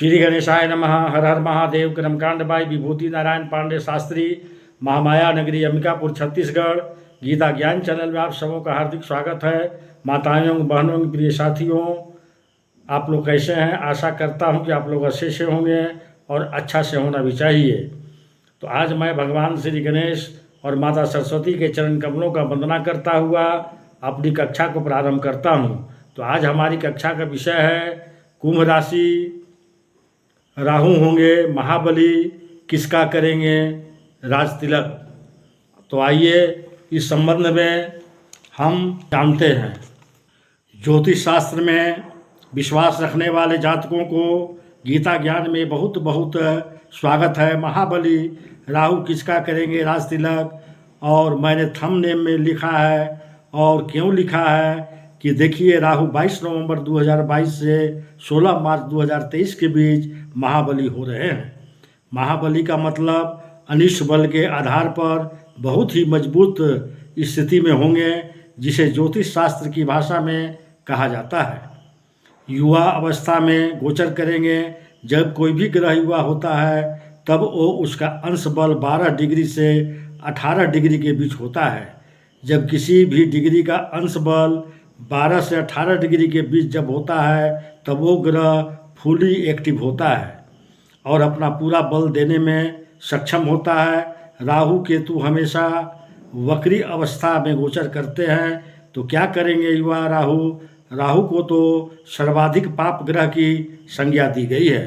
श्री गणेशाय नमः। हर हर महादेव। कर्मकांड बाई विभूति नारायण पांडे शास्त्री, महामाया नगरी, अंबिकापुर, छत्तीसगढ़। गीता ज्ञान चैनल में आप सबों का हार्दिक स्वागत है। माताओं, बहनों, प्रिय साथियों, आप लोग कैसे हैं? आशा करता हूं कि आप लोग अच्छे से होंगे और अच्छा से होना भी चाहिए। तो आज मैं भगवान श्री गणेश और माता सरस्वती के चरण कमलों का वंदना करता हुआ अपनी कक्षा को प्रारंभ करता हूं। तो आज हमारी कक्षा का विषय है कुंभ राशि, राहु होंगे महाबली, किसका करेंगे राज तिलक। तो आइए इस संबंध में हम जानते हैं। ज्योतिष शास्त्र में विश्वास रखने वाले जातकों को गीता ज्ञान में बहुत बहुत स्वागत है। महाबली, राहु किसका करेंगे राज तिलक, और मैंने थंबनेल में लिखा है और क्यों लिखा है कि देखिए, राहु 22 नवंबर 2022 से 16 मार्च 2023 के बीच महाबली हो रहे हैं। महाबली का मतलब अनिष्ट बल के आधार पर बहुत ही मजबूत स्थिति में होंगे, जिसे ज्योतिष शास्त्र की भाषा में कहा जाता है। युवा अवस्था में गोचर करेंगे। जब कोई भी ग्रह युवा होता है तब वो उसका अंश बल 12 डिग्री से 18 डिग्री के बीच होता है। जब किसी भी डिग्री का अंश बल 12 से 18 डिग्री के बीच जब होता है तब वो ग्रह फुली एक्टिव होता है और अपना पूरा बल देने में सक्षम होता है। राहु केतु हमेशा वक्री अवस्था में गोचर करते हैं। तो क्या करेंगे युवा राहु? राहु को तो सर्वाधिक पाप ग्रह की संज्ञा दी गई है।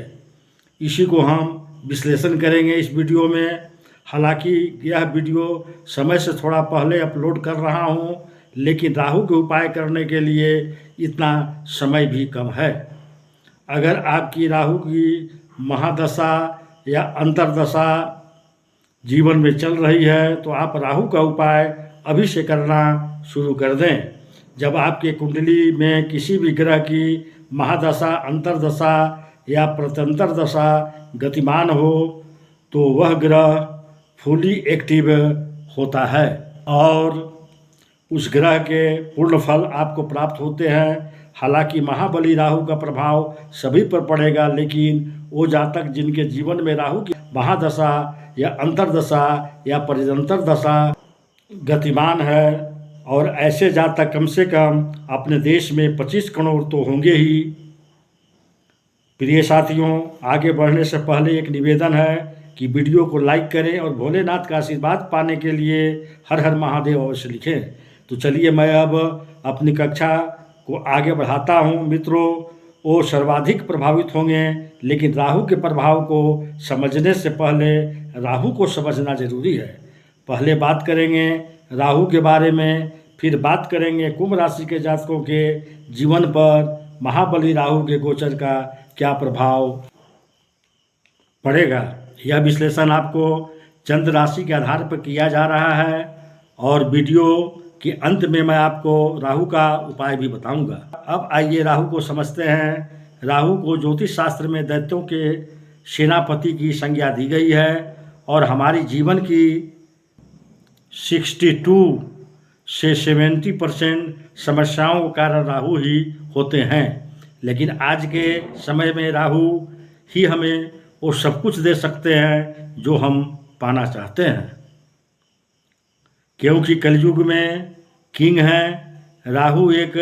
इसी को हम विश्लेषण करेंगे इस वीडियो में। हालांकि यह वीडियो समय से थोड़ा पहले अपलोड कर रहा हूं, लेकिन राहु के उपाय करने के लिए इतना समय भी कम है। अगर आपकी राहु की महादशा या अंतर्दशा जीवन में चल रही है तो आप राहु का उपाय अभी से करना शुरू कर दें। जब आपके कुंडली में किसी भी ग्रह की महादशा, अंतर्दशा या प्रत्यंतर दशा गतिमान हो तो वह ग्रह फुली एक्टिव होता है और उस ग्रह के पूर्ण फल आपको प्राप्त होते हैं। हालांकि महाबली राहु का प्रभाव सभी पर पड़ेगा, लेकिन वो जातक जिनके जीवन में राहु की महादशा या अंतर्दशा या परिदंतर दशा गतिमान है, और ऐसे जातक कम से कम अपने देश में 25 करोड़ तो होंगे ही। प्रिय साथियों, आगे बढ़ने से पहले एक निवेदन है कि वीडियो को लाइक करें और भोलेनाथ का आशीर्वाद पाने के लिए हर हर महादेव अवश्य लिखें। तो चलिए मैं अब अपनी कक्षा को आगे बढ़ाता हूँ। मित्रों, वो सर्वाधिक प्रभावित होंगे, लेकिन राहु के प्रभाव को समझने से पहले राहु को समझना जरूरी है। पहले बात करेंगे राहु के बारे में, फिर बात करेंगे कुंभ राशि के जातकों के जीवन पर महाबली राहु के गोचर का क्या प्रभाव पड़ेगा। यह विश्लेषण आपको चंद्र राशि के आधार पर किया जा रहा है और वीडियो के अंत में मैं आपको राहु का उपाय भी बताऊंगा। अब आइए राहु को समझते हैं। राहु को ज्योतिष शास्त्र में दैत्यों के सेनापति की संज्ञा दी गई है और हमारी जीवन की 62 से 70% समस्याओं का कारण राहु ही होते हैं। लेकिन आज के समय में राहु ही हमें वो सब कुछ दे सकते हैं जो हम पाना चाहते हैं, क्योंकि कलयुग में किंग है। राहु एक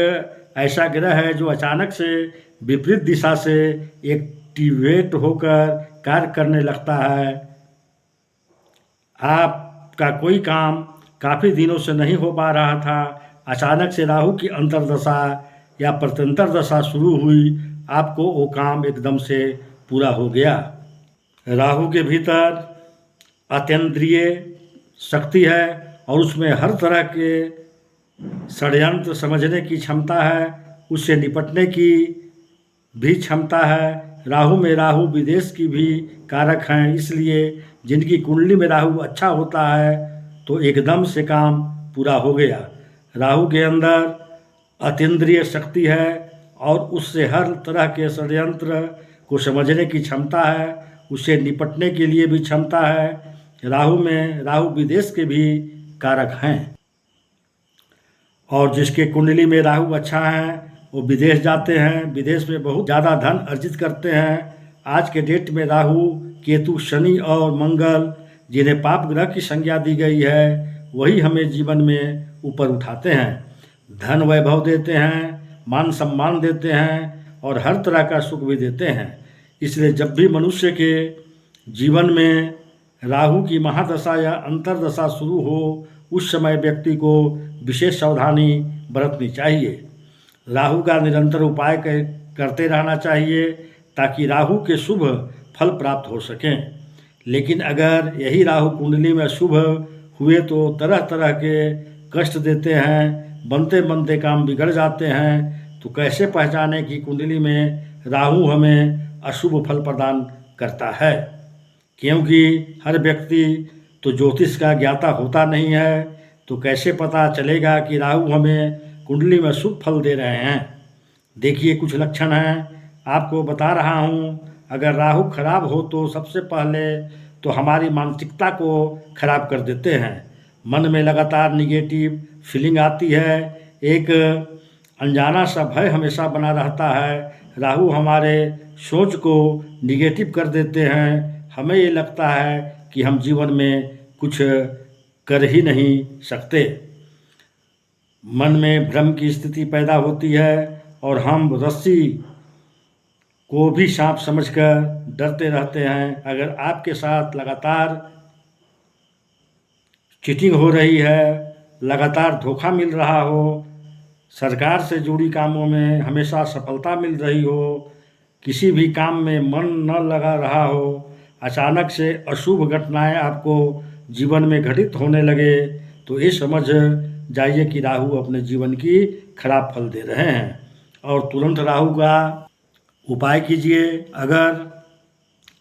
ऐसा ग्रह है जो अचानक से विपरीत दिशा से एक्टिवेट होकर कार्य करने लगता है। आपका कोई काम काफ़ी दिनों से नहीं हो पा रहा था, अचानक से राहु की अंतर्दशा या प्रत्यंतर दशा शुरू हुई, आपको वो काम एकदम से पूरा हो गया। राहु के भीतर अतीन्द्रिय शक्ति है और उसमें हर तरह के षड्यंत्र समझने की क्षमता है, उससे निपटने की भी क्षमता है। राहु में राहु विदेश की भी कारक हैं, इसलिए जिनकी कुंडली में राहु अच्छा होता है तो एकदम से काम पूरा हो गया। राहु के अंदर अतीन्द्रिय शक्ति है और उससे हर तरह के षड्यंत्र को समझने की क्षमता है, उससे निपटने के लिए भी क्षमता है। राहु में राहु विदेश के भी कारक हैं और जिसके कुंडली में राहु अच्छा है वो विदेश जाते हैं, विदेश में बहुत ज़्यादा धन अर्जित करते हैं आज के डेट में राहु, केतु, शनि और मंगल जिन्हें पाप ग्रह की संज्ञा दी गई है, वही हमें जीवन में ऊपर उठाते हैं, धन वैभव देते हैं, मान सम्मान देते हैं और हर तरह का सुख भी देते हैं। इसलिए जब भी मनुष्य के जीवन में राहु की महादशा या अंतर्दशा शुरू हो, उस समय व्यक्ति को विशेष सावधानी बरतनी चाहिए। राहु का निरंतर उपाय करते रहना चाहिए ताकि राहु के शुभ फल प्राप्त हो सकें। लेकिन अगर यही राहु कुंडली में शुभ हुए तो तरह तरह के कष्ट देते हैं, बनते बनते काम बिगड़ जाते हैं। तो कैसे पहचाने कि कुंडली में राहु हमें अशुभ फल प्रदान करता है? क्योंकि हर व्यक्ति तो ज्योतिष का ज्ञाता होता नहीं है, तो कैसे पता चलेगा कि राहु हमें कुंडली में शुभ फल दे रहे हैं? देखिए, कुछ लक्षण हैं, आपको बता रहा हूँ। अगर राहु खराब हो तो सबसे पहले तो हमारी मानसिकता को खराब कर देते हैं। मन में लगातार निगेटिव फीलिंग आती है, एक अनजाना सा भय हमेशा बना रहता है। राहु हमारे सोच को निगेटिव कर देते हैं, हमें ये लगता है कि हम जीवन में कुछ कर ही नहीं सकते। मन में भ्रम की स्थिति पैदा होती है और हम रस्सी को भी सांप समझकर डरते रहते हैं। अगर आपके साथ लगातार चीटिंग हो रही है, लगातार धोखा मिल रहा हो, सरकार से जुड़ी कामों में हमेशा सफलता मिल रही हो, किसी भी काम में मन न लगा रहा हो, अचानक से अशुभ घटनाएं आपको जीवन में घटित होने लगे, तो ये समझ जाइए कि राहु अपने जीवन की खराब फल दे रहे हैं। और तुरंत राहु का उपाय कीजिए। अगर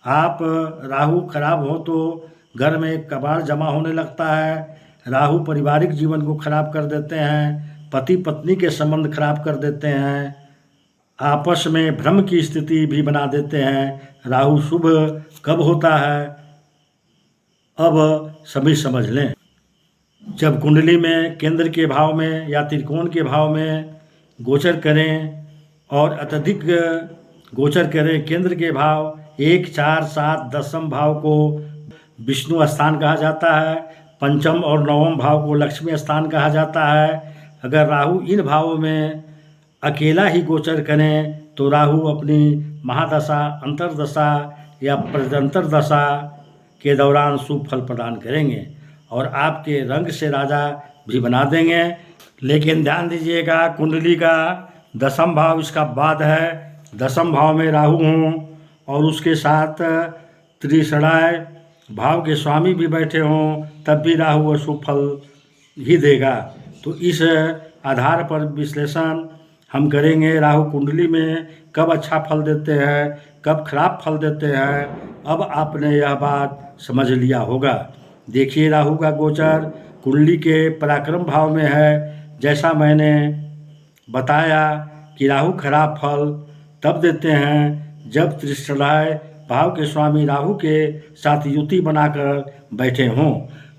आप राहु खराब हो तो घर में कबाड़ जमा होने लगता है। राहु पारिवारिक जीवन को खराब कर देते हैं, पति पत्नी के संबंध खराब कर देते हैं, आपस में भ्रम की स्थिति भी बना देते हैं। राहु शुभ कब होता है, अब सभी समझ लें। जब कुंडली में केंद्र के भाव में या त्रिकोण के भाव में गोचर करें और अत्यधिक गोचर करें, केंद्र के भाव 1, 4, 7, 10 भाव को विष्णु स्थान कहा जाता है, पंचम और नवम भाव को लक्ष्मी स्थान कहा जाता है। अगर राहु इन भावों में अकेला ही गोचर करें तो राहु अपनी महादशा, अंतर्दशा या प्रजंतर दशा के दौरान शुभ फल प्रदान करेंगे और आपके रंग से राजा भी बना देंगे। लेकिन ध्यान दीजिएगा, कुंडली का 10वां भाव इसका बाद है। 10वां भाव में राहु हों और उसके साथ त्रिषणाय भाव के स्वामी भी बैठे हों, तब भी राहु अशुभ फल ही देगा। तो इस आधार पर विश्लेषण हम करेंगे, राहु कुंडली में कब अच्छा फल देते हैं, कब खराब फल देते हैं। अब आपने यह बात समझ लिया होगा। देखिए, राहु का गोचर कुंडली के पराक्रम भाव में है। जैसा मैंने बताया कि राहु खराब फल तब देते हैं जब त्रिषणाय भाव के स्वामी राहु के साथ युति बनाकर बैठे हों।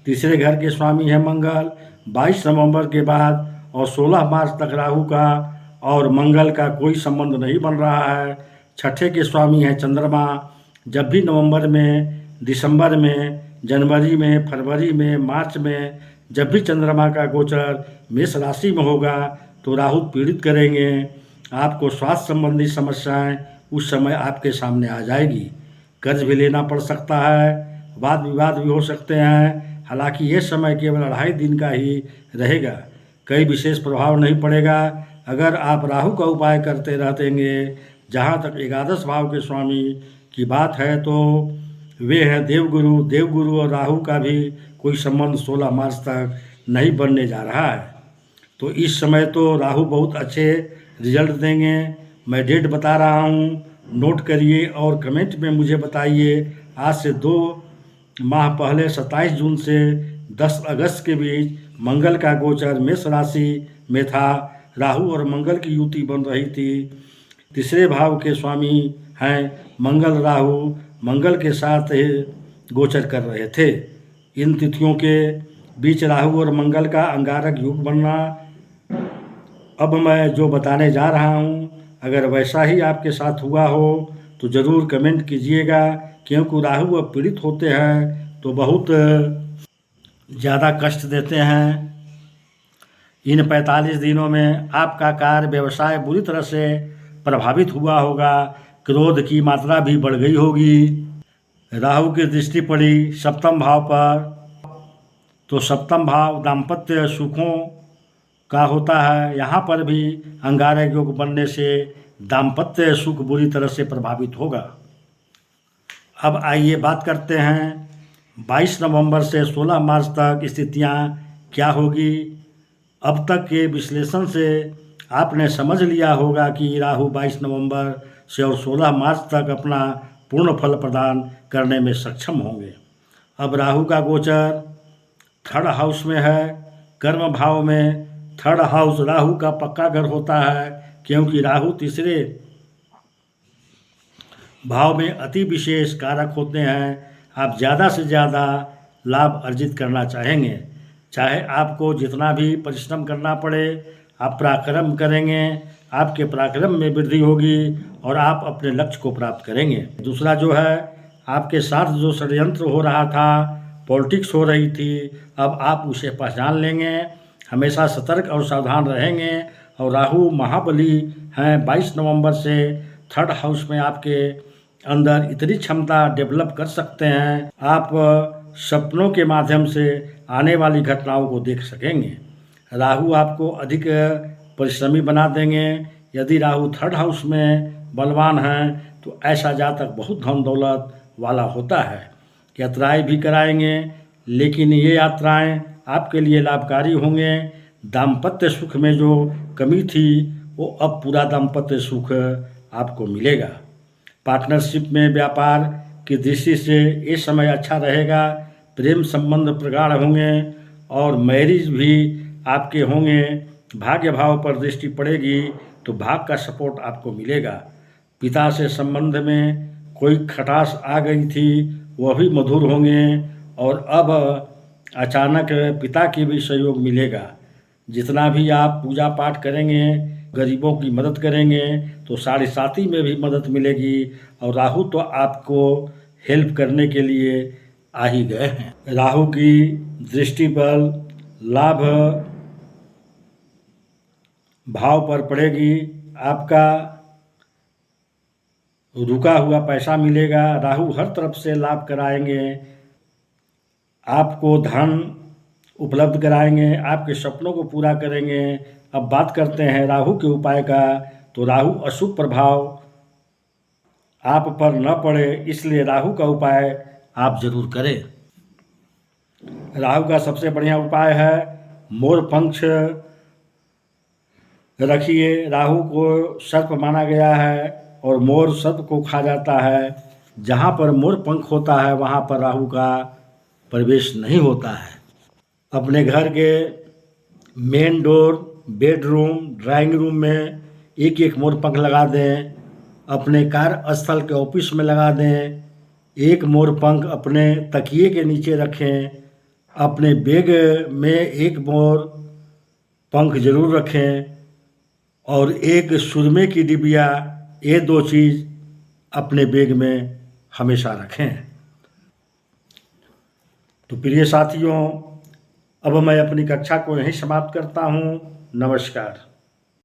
तीसरे घर के स्वामी हैं मंगल। 22 नवंबर के बाद और 16 मार्च तक राहु का और मंगल का कोई संबंध नहीं बन रहा है। छठे के स्वामी हैं चंद्रमा। जब भी नवंबर में, दिसंबर में, जनवरी में, फरवरी में, मार्च में जब भी चंद्रमा का गोचर मेष राशि में होगा तो राहु पीड़ित करेंगे। आपको स्वास्थ्य संबंधी समस्याएं उस समय आपके सामने आ जाएगी। कर्ज भी लेना पड़ सकता है, वाद विवाद भी हो सकते हैं। हालांकि ये समय केवल 2.5 दिन का ही रहेगा, कई विशेष प्रभाव नहीं पड़ेगा। अगर आप राहु का उपाय करते रहेंगे। जहाँ तक एकादश भाव के स्वामी की बात है तो वे हैं देवगुरु। देवगुरु और राहु का भी कोई संबंध 16 मार्च तक नहीं बनने जा रहा है। तो इस समय तो राहु बहुत अच्छे रिजल्ट देंगे। मैं डेट बता रहा हूँ, नोट करिए और कमेंट में मुझे बताइए। आज से 2 माह पहले 27 जून से 10 अगस्त के बीच मंगल का गोचर मेष राशि में था। राहु और मंगल की युति बन रही थी। तीसरे भाव के स्वामी हैं मंगल। राहु मंगल के साथ गोचर कर रहे थे। इन तिथियों के बीच राहु और मंगल का अंगारक योग बनना। अब मैं जो बताने जा रहा हूँ, अगर वैसा ही आपके साथ हुआ हो तो ज़रूर कमेंट कीजिएगा, क्योंकि राहु अब पीड़ित होते हैं तो बहुत ज़्यादा कष्ट देते हैं। इन 45 दिनों में आपका कार्य व्यवसाय बुरी तरह से प्रभावित हुआ होगा, क्रोध की मात्रा भी बढ़ गई होगी। राहु की दृष्टि पड़ी सप्तम भाव पर, तो सप्तम भाव दाम्पत्य सुखों का होता है। यहाँ पर भी अंगारक योग बनने से दाम्पत्य सुख बुरी तरह से प्रभावित होगा। अब आइए बात करते हैं 22 नवंबर से 16 मार्च तक स्थितियाँ क्या होगी। अब तक के विश्लेषण से आपने समझ लिया होगा कि राहु 22 नवंबर से और 16 मार्च तक अपना पूर्ण फल प्रदान करने में सक्षम होंगे। अब राहु का गोचर थर्ड हाउस में है, कर्म भाव में। थर्ड हाउस राहु का पक्का घर होता है, क्योंकि राहु तीसरे भाव में अति विशेष कारक होते हैं। आप ज़्यादा से ज़्यादा लाभ अर्जित करना चाहेंगे, चाहे आपको जितना भी परिश्रम करना पड़े, आप पराक्रम करेंगे, आपके पराक्रम में वृद्धि होगी और आप अपने लक्ष्य को प्राप्त करेंगे। दूसरा जो है, आपके साथ जो षड्यंत्र हो रहा था, पॉलिटिक्स हो रही थी, अब आप उसे पहचान लेंगे, हमेशा सतर्क और सावधान रहेंगे। और राहु महाबली हैं, 22 नवंबर से थर्ड हाउस में आपके अंदर इतनी क्षमता डेवलप कर सकते हैं, आप सपनों के माध्यम से आने वाली घटनाओं को देख सकेंगे। राहु आपको अधिक परिश्रमी बना देंगे। यदि राहु थर्ड हाउस में बलवान हैं तो ऐसा जातक बहुत धन दौलत वाला होता है। यात्राएं भी कराएंगे, लेकिन ये यात्राएं आपके लिए लाभकारी होंगे। दाम्पत्य सुख में जो कमी थी वो अब पूरा दाम्पत्य सुख आपको मिलेगा। पार्टनरशिप में व्यापार की दृष्टि से ये समय अच्छा रहेगा। प्रेम संबंध प्रगाढ़ होंगे और मैरिज भी आपके होंगे। भाग्य भाव पर दृष्टि पड़ेगी तो भाग का सपोर्ट आपको मिलेगा। पिता से संबंध में कोई खटास आ गई थी, वह भी मधुर होंगे और अब अचानक पिता की भी सहयोग मिलेगा। जितना भी आप पूजा पाठ करेंगे, गरीबों की मदद करेंगे तो साढ़े साथी में भी मदद मिलेगी। और राहु तो आपको हेल्प करने के लिए आ ही गए हैं। राहु की दृष्टि बल लाभ भाव पर पड़ेगी। आपका रुका हुआ पैसा मिलेगा। राहु हर तरफ से लाभ कराएंगे, आपको धन उपलब्ध कराएंगे, आपके सपनों को पूरा करेंगे। अब बात करते हैं राहु के उपाय का। तो राहु अशुभ प्रभाव आप पर न पड़े, इसलिए राहु का उपाय आप जरूर करें। राहु का सबसे बढ़िया उपाय है मोर पंख रखिए। राहु को सर्प माना गया है और मोर सर्प को खा जाता है। जहाँ पर मोर पंख होता है वहाँ पर राहु का प्रवेश नहीं होता है। अपने घर के main door, bedroom, drawing room में एक एक मोर पंख लगा दें। अपने कार्यस्थल के ऑफिस में लगा दें। एक मोर पंख अपने तकिए के नीचे रखें। अपने बैग में एक मोर पंख जरूर रखें और एक सुरमे की डिबिया, ये दो चीज़ अपने बैग में हमेशा रखें। तो प्रिय साथियों, अब मैं अपनी कक्षा को यहीं समाप्त करता हूँ। नमस्कार।